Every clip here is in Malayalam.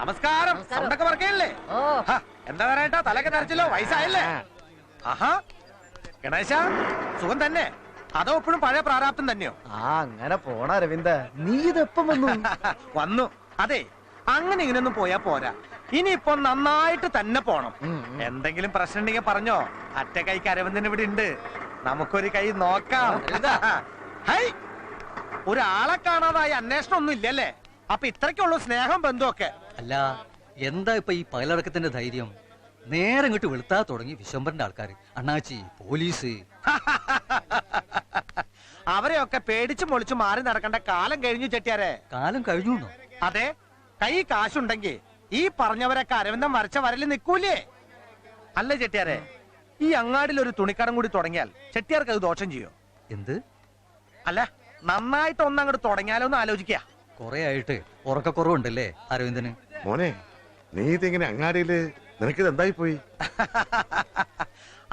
നമസ്കാരം. സൗണ്ടൊക്കെ വർക്കല്ലേ? എന്താ പറയട്ടാ, തലക്കെ നിറച്ചല്ലോ, വയസ്സായല്ലേ? ആഹാ, ഗണേശ സുഖം തന്നെ? അതോ ഇപ്പോഴും പഴയ പ്രാരാബ്ദം തന്നെയോ? അങ്ങനെ പോണ അരവിന്ദ, നീ ഇതെപ്പം വന്നു? വന്നു. അതെ, അങ്ങനെ ഇങ്ങനൊന്നും പോയാ പോരാ, ഇനിയിപ്പോ നന്നായിട്ട് തന്നെ പോണം. എന്തെങ്കിലും പ്രശ്നം ഉണ്ടെങ്കിൽ പറഞ്ഞോ, അറ്റ കൈക്ക് അരവിന്ദൻ ഇവിടെ ഉണ്ട്, നമുക്കൊരു കൈ നോക്കാം. ഹൈ, ഒരാളെ കാണാതായി അന്വേഷണം ഒന്നും ഇല്ലല്ലേ? അപ്പൊ ഇത്രയ്ക്കുള്ളൂ സ്നേഹം ബന്ധമൊക്കെ? അല്ല, എന്താ ഇപ്പൊ ഈ പകലടക്കത്തിന്റെ ധൈര്യം? നേരെ ഇങ്ങോട്ട് വെളുത്താ തുടങ്ങി വിശംബരന്റെ ആൾക്കാർ, അണ്ണാച്ചി, പോലീസ്. അവരെയൊക്കെ പേടിച്ചു പൊളിച്ചു മാറി നടക്കേണ്ട കാലം കഴിഞ്ഞു ചെട്ടിയാരെ. കാലം കഴിഞ്ഞു? അതെ, കൈ കാശുണ്ടെങ്കിൽ ഈ പറഞ്ഞവരൊക്കെ അരവിന്ദം വരച്ച വരല് നിൽക്കൂലേ? അല്ല ചെട്ടിയാരെ, ഈ അങ്ങാടിൽ ഒരു തുണിക്കടം കൂടി തുടങ്ങിയാൽ ചെട്ടിയാർക്ക് അത് ദോഷം ചെയ്യോ? എന്ത്? അല്ല, നന്നായിട്ട് ഒന്നങ്ങോട്ട് തുടങ്ങിയാലോ എന്ന് ആലോചിക്ക. കൊറേ ആയിട്ട് ഉറക്കക്കുറവുണ്ടല്ലേ അരവിന്ദന്? മോനെ, നീ ഇതിങ്ങനെ അങ്ങാടിയില് നിനക്കിത് എന്തായി പോയി?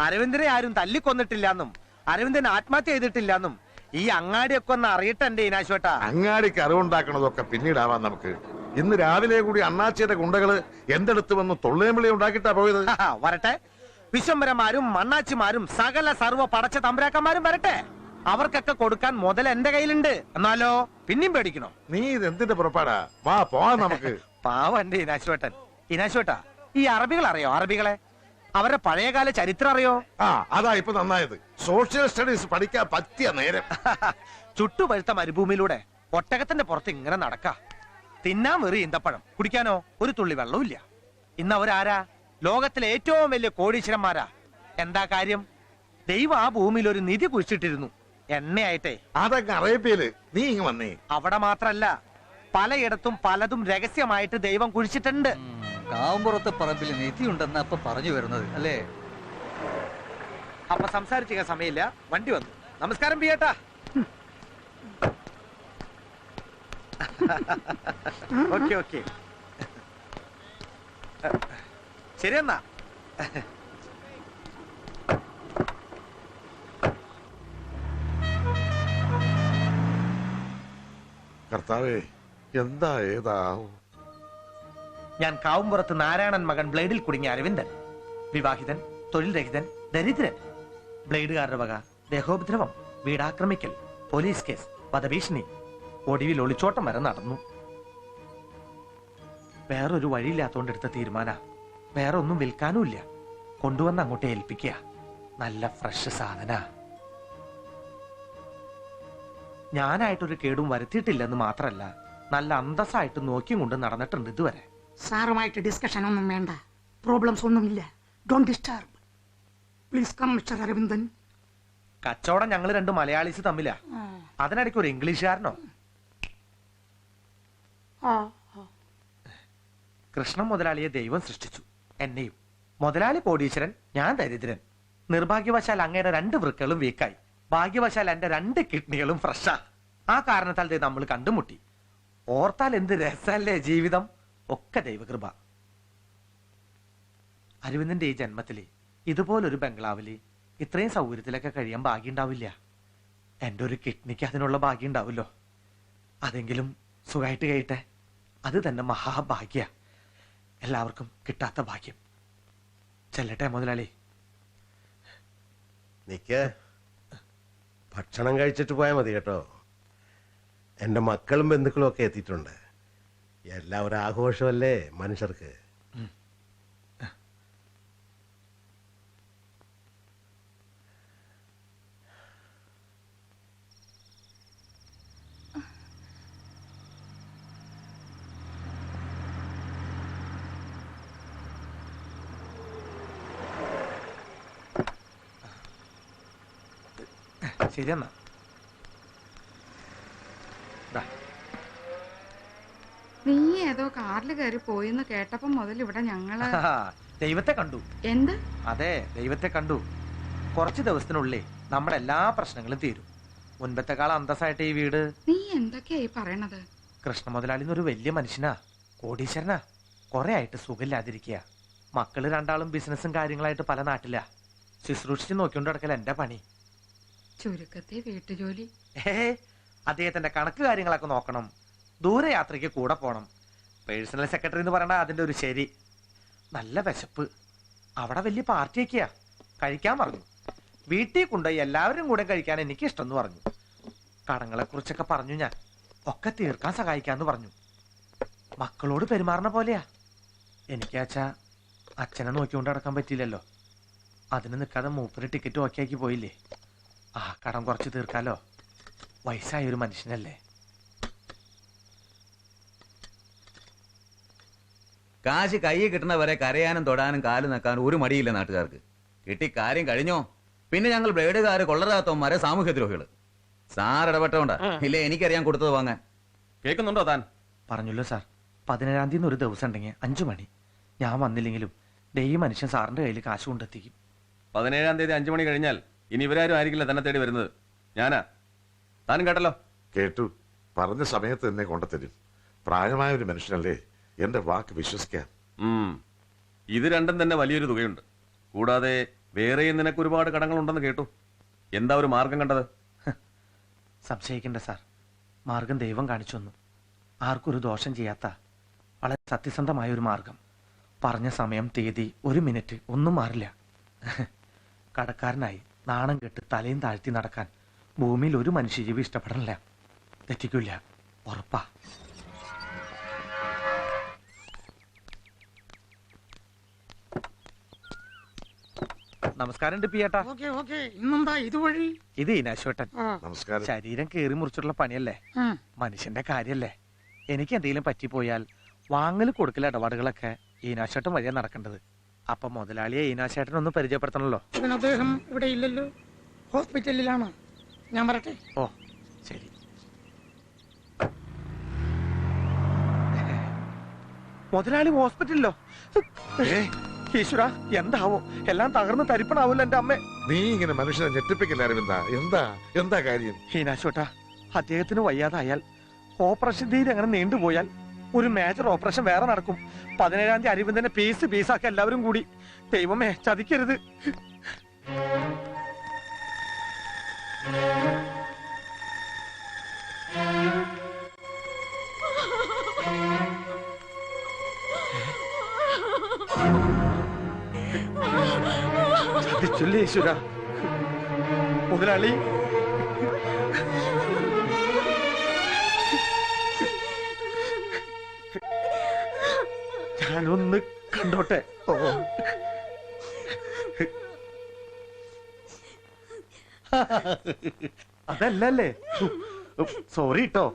അരവിന്ദനെ ആരും തല്ലിക്കൊന്നിട്ടില്ലാന്നും അരവിന്ദൻ ആത്മഹത്യ ചെയ്തിട്ടില്ലാന്നും ഈ അങ്ങാടിയൊക്കെ ഒന്ന് അറിയട്ടെ എന്റെ ഈനാശോട്ടാ. അങ്ങാടിക്ക് അറിവുണ്ടാക്കണതൊക്കെ പിന്നീടാവാം നമുക്ക്. ഇന്ന് രാവിലെ കൂടി അണ്ണാച്ചിയുടെ ഗുണ്ടകള് എന്റെ അടുത്ത് വന്ന് തൊള്ളേമ്പിളി ഉണ്ടാക്കിട്ടാ പോയത്. വരട്ടെ, വിശ്വംബരന്മാരും മണ്ണാച്ചിമാരും സകല സർവ്വ പടച്ച തമ്പുരാക്കന്മാരും വരട്ടെ. അവർക്കൊക്കെ കൊടുക്കാൻ മുതൽ എന്റെ കയ്യിലുണ്ട്. എന്നാലോ പിന്നെയും പേടിക്കണോ? നീ ഇത് എന്തിന്റെ പുറപ്പാടാ? വാ പോവാൻ നമുക്ക്. പാവം എന്റെ ഈനാശോട്ടൻ. ഈനാശോട്ടാ, ഈ അറബികൾ അറിയോ? അറബികളെ അവരുടെ പഴയകാല ചരിത്രം അറിയോ? അതാ ഇപ്പൊ നന്നായത്. സോഷ്യൽ സ്റ്റഡീസ് പഠിക്കാൻ പറ്റിയ നേരം. ചുട്ടുപഴുത്ത മരുഭൂമിയിലൂടെ ഒട്ടകത്തിന്റെ പുറത്ത് ഇങ്ങനെ നടക്ക. തിന്നാൻ വെറി ഈന്തപ്പഴം, കുടിക്കാനോ ഒരു തുള്ളി വെള്ളവും ഇല്ല. ഇന്ന് അവരാരാ? ലോകത്തിലെ ഏറ്റവും വലിയ കോടീശ്വരന്മാരാ. എന്താ കാര്യം? ദൈവം ആ ഭൂമിയിൽ ഒരു നിധി കുഴിച്ചിട്ടിരുന്നു, എണ്ണയായിട്ടെ. അതൊക്കെ അറേബ്യയില്. നീ ഇങ്ങ് വന്നേ. അവിടെ മാത്രല്ല, പലയിടത്തും പലതും രഹസ്യമായിട്ട് ദൈവം കുഴിച്ചിട്ടുണ്ട്. കാവുമ്പുറത്തെ പറമ്പിൽ നിധിയുണ്ടെന്ന് അപ്പൊ പറഞ്ഞു വരുന്നത് അല്ലേ? അപ്പൊ സംസാരിച്ച സമയമില്ല, വണ്ടി വന്നു. നമസ്കാരം പിയേട്ടാ. ഓക്കെ ഓക്കെ, ശരി എന്നാ. കർത്താവേ, എന്താ ഏതാവും? ഞാൻ കാവുംപുറത്ത് നാരായണൻ മകൻ ബ്ലേഡിൽ കുടുങ്ങിയ അരവിന്ദൻ. വിവാഹിതൻ, തൊഴിൽ രഹിതൻ, ദരിദ്രൻ. ബ്ലേഡുകാരുടെ വക ദേഹോപദ്രവം, വീടാക്രമിക്കൽ, പോലീസ് കേസ്, വധഭീഷണി, ഒടുവിൽ ഒളിച്ചോട്ടം വരെ നടന്നു. വേറൊരു വഴിയില്ലാത്തോണ്ടെടുത്ത തീരുമാന. വേറെ ഒന്നും വിൽക്കാനുമില്ല, കൊണ്ടുവന്ന് അങ്ങോട്ട് ഏൽപ്പിക്കുക. നല്ല ഫ്രഷ് സാധന. ഞാനായിട്ടൊരു കേടും വരുത്തിയിട്ടില്ലെന്ന് മാത്രല്ല, നല്ല അന്തസ്സായിട്ട് നോക്കിയും കൊണ്ട് നടന്നിട്ടുണ്ട് ഇതുവരെ. സാറുമായിട്ട് ഡിസ്കഷൻ ഒന്നും വേണ്ട, പ്രോബ്ലംസ് ഒന്നുമില്ല. Don't disturb, please come mister Aravindan. കച്ചവടം ഞങ്ങൾ രണ്ട് മലയാളീസ് തമ്മിലാ, അതിനിടയ്ക്ക് ഒരു ഇംഗ്ലീഷുകാരനോ? കൃഷ്ണൻ മുതലാളിയെ ദൈവം സൃഷ്ടിച്ചു, എന്നെയും. മുതലാളി കോടീശ്വരൻ, ഞാൻ ദരിദ്രൻ. നിർഭാഗ്യവശാൽ അങ്ങയുടെ 2 വൃക്കകളും വീക്കായി. ഭാഗ്യവശാൽ എന്റെ 2 കിഡ്നികളും ഫ്രഷാ. ആ കാരണത്താൽ നമ്മൾ കണ്ടുമുട്ടി. ഓർത്താൽ എന്ത് രസല്ലേ ജീവിതം. ഒക്കെ ദൈവകൃപ. അരവിന്ദന്റെ ഈ ജന്മത്തില് ഇതുപോലൊരു ബംഗ്ലാവില് ഇത്രയും സൗകര്യത്തിലൊക്കെ കഴിയാൻ ഭാഗ്യം ഉണ്ടാവില്ല. എന്റെ ഒരു കിഡ്നിക്ക് അതിനുള്ള ഭാഗ്യം ഉണ്ടാവില്ലോ. അതെങ്കിലും സുഖമായിട്ട് കഴിയട്ടെ, അത് തന്നെ മഹാഭാഗ്യ. എല്ലാവർക്കും കിട്ടാത്ത ഭാഗ്യം. ചെല്ലട്ടെ മുതലാളി. നിക്ക്, ഭക്ഷണം കഴിച്ചിട്ട് പോയാൽ മതി കേട്ടോ. എൻ്റെ മക്കളും ബന്ധുക്കളും ഒക്കെ എത്തിയിട്ടുണ്ട്. എല്ലാം ഒരു ആഘോഷമല്ലേ മനുഷ്യർക്ക്. ശരിയെന്നാ. നീ ഏതോ കാറിൽ കയറി പോയിന്ന് കേട്ടപ്പോ മുതൽ ഇവിടെ ഞങ്ങള് ദൈവത്തെ കണ്ടു. എന്ത്? അതെ, ദൈവത്തെ കണ്ടു. കുറച്ച് ദിവസത്തിനുള്ളിൽ നമ്മുടെ എല്ലാ പ്രശ്നങ്ങളും തീരും. മുൻപത്തെക്കാൾ അന്തസ്സായിട്ട് ഈ വീട്. നീ എന്തൊക്കെയായി പറയണത്? കൃഷ്ണ മുതലാളിന്നൊരു വലിയ മനുഷ്യനാ, കോടീശ്വരനാ. കുറെ ആയിട്ട് സുഖമില്ലാതിരിക്കുക. മക്കള് 2 ബിസിനസ്സും കാര്യങ്ങളായിട്ട് പല നാട്ടിലാ. ശുശ്രൂഷിച്ച് നോക്കിക്കൊണ്ട് കിടക്കല എന്റെ പണി. ചുരുക്കത്തെ വീട്ടുജോലി. അദ്ദേഹത്തിന്റെ കണക്ക് കാര്യങ്ങളൊക്കെ നോക്കണം, ദൂരയാത്രയ്ക്ക് കൂടെ പോണം. പേഴ്സണൽ സെക്രട്ടറി എന്ന് പറയണ അതിന്റെ ഒരു ശരി. നല്ല വിശപ്പ്. അവിടെ വലിയ പാർട്ടിയൊക്കെയാ. കഴിക്കാൻ പറഞ്ഞു. വീട്ടിൽ കൊണ്ടുപോയി എല്ലാവരും കൂടെ കഴിക്കാൻ എനിക്ക് ഇഷ്ടം പറഞ്ഞു. കടങ്ങളെ കുറിച്ചൊക്കെ പറഞ്ഞു ഞാൻ. ഒക്കെ തീർക്കാൻ സഹായിക്കാന്ന് പറഞ്ഞു. മക്കളോട് പെരുമാറുന്ന പോലെയാ. എനിക്കാച്ചാ അച്ഛനെ നോക്കിക്കൊണ്ട് നടക്കാൻ പറ്റില്ലല്ലോ. അതിന് നിൽക്കാതെ മൂപ്പര് ടിക്കറ്റ് ഓക്കെയാക്കി പോയില്ലേ. ആ കടം കുറച്ച് തീർക്കാലോ. വയസ്സായ ഒരു മനുഷ്യനല്ലേ. കാശ് കൈ കിട്ടുന്നവരെ കരയാനും തൊടാനും കാല് നക്കാനും ഒരു മടിയില്ല നാട്ടുകാർക്ക്. കിട്ടി കാര്യം കഴിഞ്ഞോ പിന്നെ ഞങ്ങൾ ബ്ലേഡുകാര് കൊള്ളരാത്തവന്മാരെ സാമൂഹ്യദ്രോഹികള്. സാർ ഇടപെട്ടോണ്ടാ, ഇല്ലേ എനിക്കറിയാൻ കൊടുത്തത് വാങ്ങാൻ. കേൾക്കുന്നുണ്ടോ താൻ? പറഞ്ഞല്ലോ സാർ, 17-ാം തീയതി ഒരു ദിവസം ഉണ്ടെങ്കിൽ 5 മണി. ഞാൻ വന്നില്ലെങ്കിലും ഈ മനുഷ്യൻ സാറിന്റെ കയ്യിൽ കാശ് കൊണ്ടെത്തിക്കും. 17-ാം തീയതി 5 മണി കഴിഞ്ഞാൽ ഇനി ഇവരാരും ആയിരിക്കില്ല തന്നെ തേടി വരുന്നത്. ഞാനാ. താനും കേട്ടല്ലോ? കേട്ടു. പറഞ്ഞ സമയത്ത് തന്നെ കൊണ്ടുതരും. പ്രായമായ ഒരു മനുഷ്യനല്ലേ, എന്റെ വാക്ക് വിശ്വസിക്കാം. ഇത് രണ്ടും തന്നെ വലിയൊരു തുകയുണ്ട്. കൂടാതെ വേറെയും നിനക്ക് ഒരുപാട് കടങ്ങളുണ്ടെന്ന് കേട്ടു. എന്താ ഒരു മാർഗം കണ്ടത്? സംശയിക്കണ്ട സാർ, മാർഗം ദൈവം കാണിച്ചു തന്നു. ആർക്കും ഒരു ദോഷം ചെയ്യാത്ത വളരെ സത്യസന്ധമായ ഒരു മാർഗം. പറഞ്ഞ സമയം, തീയതി, 1 മിനിറ്റ് ഒന്നും മാറില്ല. കടക്കാരനായി നാണം കെട്ട് തലയും താഴ്ത്തി നടക്കാൻ ഭൂമിയിൽ ഒരു മനുഷ്യജീവി ഇഷ്ടപ്പെടണില്ല. തെറ്റിക്കില്ല, ഉറപ്പാ. നമസ്കാരം ടിപ്പിയേട്ടാ. ഇന്നെന്താ ഇതുവഴി? ഇത് ഈനാശോട്ടൻ. നമസ്കാരം. ശരീരം കീറി മുറിച്ചിട്ടുള്ള പണിയല്ലേ, മനുഷ്യന്റെ കാര്യല്ലേ. എനിക്ക് എന്തെങ്കിലും പറ്റിപ്പോയാൽ വാങ്ങൽ കൊടുക്കൽ ഇടപാടുകളൊക്കെ ഈനാശേട്ടൻ വഴിയാ നടക്കേണ്ടത്. അപ്പൊ മുതലാളിയെ ഈനാശേട്ടൻ ഒന്ന് പരിചയപ്പെടുത്തണല്ലോ. അദ്ദേഹം ഇവിടെ ഇല്ലല്ലോ, ഹോസ്പിറ്റലിലാണ്. ഞാൻ പറട്ടെ? ഓ ശരി. മുതലാളി ഹോസ്പിറ്റലിലോ? ഈശ്വര, എന്താവോ? എല്ലാം തകർന്ന് തരിപ്പണാവൂല്ലോ എന്റെ അമ്മ. നീ ഇങ്ങനെ മനുഷ്യനെ ഞെട്ടിപ്പിക്കില്ല അരവിന്ദ. എന്താ എന്താ കാര്യം? ഹീനാശോട്ടാ, അദ്ദേഹത്തിന് വയ്യാതായാൽ, ഓപ്പറേഷൻ തീരെ അങ്ങനെ നീണ്ടുപോയാൽ ഒരു മേജർ ഓപ്പറേഷൻ വേറെ നടക്കും. 17-ാം തീയതി അരവിന്ദനെ പീസാക്ക എല്ലാവരും കൂടി. ദൈവമേ, ചതിക്കരുത്. ചതിച്ചില്ലേ ഈശ്വര. മുതലാളി, ഞാനൊന്ന് കണ്ടോട്ടെ. ഓ, അതല്ലേ. സോറി കേട്ടോ.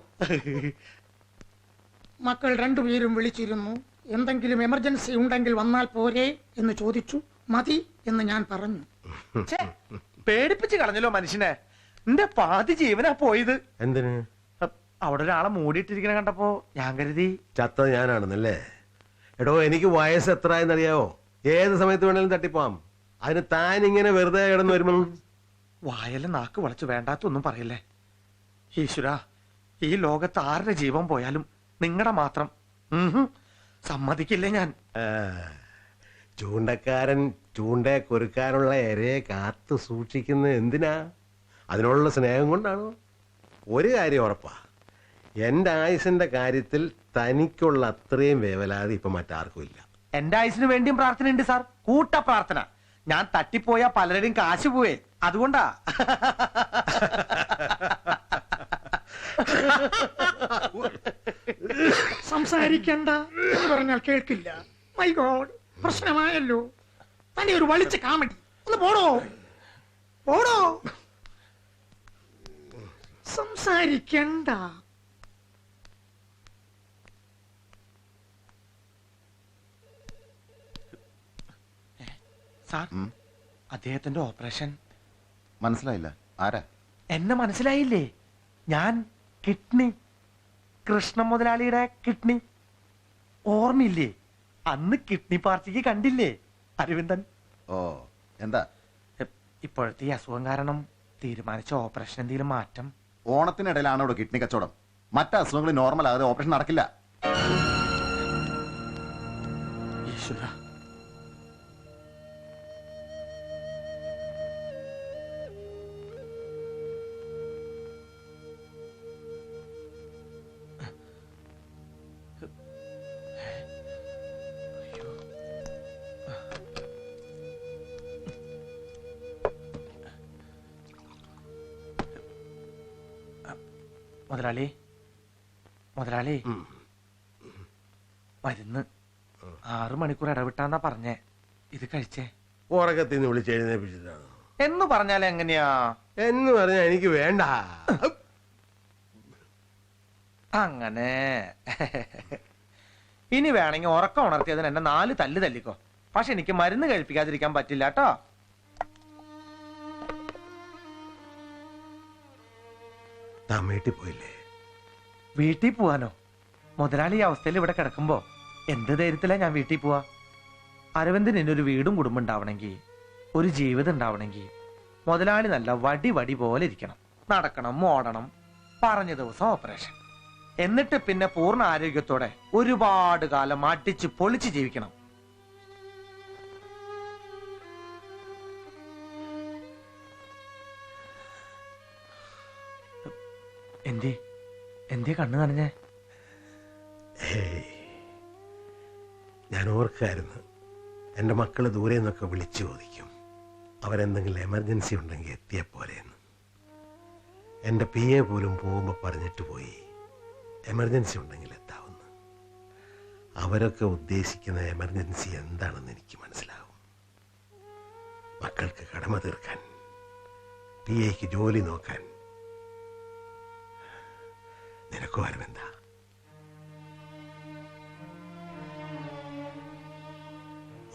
മക്കൾ രണ്ടുപേരും വിളിച്ചിരുന്നു. എന്തെങ്കിലും എമർജൻസി ഉണ്ടെങ്കിൽ വന്നാൽ പോരെ എന്ന് ചോദിച്ചു. മതി എന്ന് ഞാൻ പറഞ്ഞു. പേടിപ്പിച്ച് കളഞ്ഞല്ലോ മനുഷ്യനെ. എന്റെ പാതി ജീവനാ പോയത്. എന്തിന്? അവിടെ ഒരാളെ മൂടിയിട്ടിരിക്കണ കണ്ടപ്പോ ഞാൻ കരുതി ചത്തത് ഞാനാണെന്നല്ലേ. എടോ, എനിക്ക് വയസ്സ് എത്രയെന്നറിയാവോ? ഏത് സമയത്ത് വേണേലും തട്ടിപ്പോവാം. അതിന് താൻ ഇങ്ങനെ വെറുതെ കിടന്നു വരുമ്പോ വായല നാക്ക് വളച്ച് വേണ്ടാത്തൊന്നും പറയല്ലേ. ഈശ്വര, ഈ ലോകത്ത് ആരുടെ ജീവൻ പോയാലും നിങ്ങളുടെ മാത്രം സമ്മതിക്കില്ലേ ഞാൻ. ചൂണ്ടക്കാരൻ ചൂണ്ടയെ കൊരുക്കാനുള്ള ഇരയെ കാത്തു സൂക്ഷിക്കുന്നത് എന്തിനാ? അതിനുള്ള സ്നേഹം കൊണ്ടാണോ? ഒരു കാര്യം ഉറപ്പാ, എന്റെ ആയുസിന്റെ കാര്യത്തിൽ തനിക്കുള്ള അത്രയും വേവലാതി ഇപ്പൊ മറ്റാർക്കും ഇല്ല. എന്റെ ആയുസിന് വേണ്ടിയും പ്രാർത്ഥനയുണ്ട് സാർ, കൂട്ട പ്രാർത്ഥന. ഞാൻ തട്ടിപ്പോയാ പലരുടെയും കാശ് പോവേ, അതുകൊണ്ടാ. സംസാരിക്കണ്ട എന്ന് പറഞ്ഞാൽ കേൾക്കില്ല. മൈ ഗോഡ്, പ്രശ്നമായല്ലോ. തന്നെ ഒരു വളിച്ച കാമഡി. ഒന്ന് പോടോ പോടോ. സംസാരിക്കണ്ട. സാർ, അദ്ദേഹത്തിന്റെ ഓപ്പറേഷൻ മനസ്സിലായില്ല. ആരാ? എന്നെ മനസ്സിലായില്ലേ? ഞാൻ കിഡ്നി, കൃഷ്ണ മുതലാളിയുടെ കിഡ്നി. ഓർമ്മയില്ലേ? അന്ന് കിഡ്നി പാർട്ടിക്ക് കണ്ടില്ലേ അരവിന്ദൻ? ഓ, എന്താ ഇപ്പോഴത്തെ ഈ അസുഖം കാരണം തീരുമാനിച്ച ഓപ്പറേഷൻ എന്തെങ്കിലും മാറ്റം? ഓണത്തിനിടയിലാണ് ഇവിടെ കിഡ്നി കച്ചവടം. മറ്റു അസുഖങ്ങൾ നോർമൽ ആകാതെ ഓപ്പറേഷൻ നടക്കില്ല. ഈശ്വര, മുതലാളി മുതലാളി മരുന്ന് 6 മണിക്കൂർ ഇടവിട്ടാന്നാ പറഞ്ഞേ. ഇത് കഴിച്ചേ. ഉറക്കത്തിൽ നിന്ന് വിളിച്ച് എഴുന്നേപ്പിച്ചിട്ടാണ് എന്ന് പറഞ്ഞാൽ എങ്ങനെയാ? എന്ന് പറഞ്ഞാൽ എനിക്ക് വേണ്ട. അങ്ങനെ ഇനി വേണമെങ്കിൽ ഉറക്കം ഉണർത്തിയതിന് എന്നെ 4 തല്ല് തല്ലിക്കോ. പക്ഷെ എനിക്ക് മരുന്ന് കഴിപ്പിക്കാതിരിക്കാൻ പറ്റില്ല കേട്ടോ. താൻ വീട്ടിൽ പോയില്ലേ? വീട്ടിൽ പോവാനോ? മുതലാളി ഈ അവസ്ഥയിൽ ഇവിടെ കിടക്കുമ്പോ എന്ത് ധൈര്യത്തിലാ ഞാൻ വീട്ടിൽ പോവാ? അരവിന്ദന് ഇനൊരു വീടും കുടുംബം ഉണ്ടാവണമെങ്കിൽ, ഒരു ജീവിതം ഉണ്ടാവണമെങ്കിൽ മുതലാളി നല്ല വടി പോലെ ഇരിക്കണം. നടക്കണം, ഓടണം, പറഞ്ഞ ദിവസം ഓപ്പറേഷൻ. എന്നിട്ട് പിന്നെ പൂർണ്ണ ആരോഗ്യത്തോടെ ഒരുപാട് കാലം അടിച്ച് പൊളിച്ച് ജീവിക്കണം. എന്തേ കണ്ണു നനഞ്ഞേ? ഞാൻ ഓർക്കായിരുന്നു, എൻ്റെ മക്കള് ദൂരെ നിന്നൊക്കെ വിളിച്ചു ചോദിക്കും അവരെന്തെങ്കിലും എമർജൻസി ഉണ്ടെങ്കിൽ എത്തിയ പോലെയെന്ന്. എൻ്റെ PA പോലും പോകുമ്പോൾ പറഞ്ഞിട്ട് പോയി എമർജൻസി ഉണ്ടെങ്കിൽ എത്താവുന്നു. അവരൊക്കെ ഉദ്ദേശിക്കുന്ന എമർജൻസി എന്താണെന്ന് എനിക്ക് മനസ്സിലാവും. മക്കൾക്ക് കടമ തീർക്കാൻ, PAക്ക് ജോലി നോക്കാൻ. നിനക്കോ അരവിന്ദ?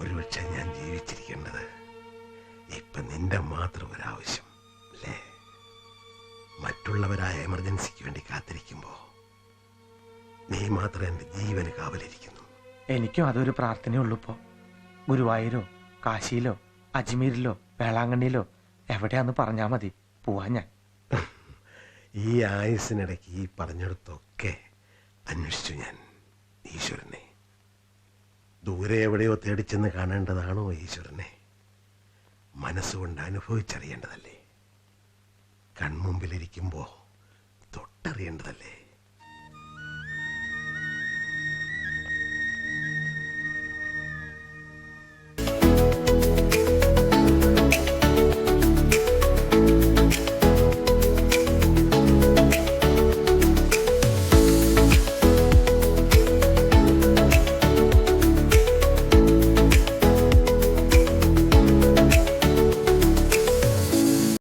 ഒരുപക്ഷെ ഞാൻ ജീവിച്ചിരിക്കേണ്ടത് ഇപ്പൊ നിന്റെ മാത്രം ഒരാവശ്യം അല്ലേ? മറ്റുള്ളവരായ എമർജൻസിക്ക് വേണ്ടി കാത്തിരിക്കുമ്പോ നീ മാത്രം എന്റെ ജീവന് കാവലിരിക്കുന്നു. എനിക്കും അതൊരു പ്രാർത്ഥനയുള്ളൂ. ഇപ്പോ ഗുരുവായൂരോ കാശിയിലോ അജ്മീരിലോ വേളാങ്കണ്ണിയിലോ എവിടെയാന്ന് പറഞ്ഞാ മതി, പോവാ ഞാൻ. ഈ ആയുസിനിടയ്ക്ക് ഈ പറഞ്ഞിടത്തൊക്കെ അന്വേഷിച്ചു ഞാൻ ഈശ്വരനെ. ദൂരെ എവിടെയോ തേടിച്ചെന്ന് കാണേണ്ടതാണോ ഈശ്വരനെ? മനസ്സുകൊണ്ട് അനുഭവിച്ചറിയേണ്ടതല്ലേ? കൺമുമ്പിലിരിക്കുമ്പോ തൊട്ടറിയേണ്ടതല്ലേ?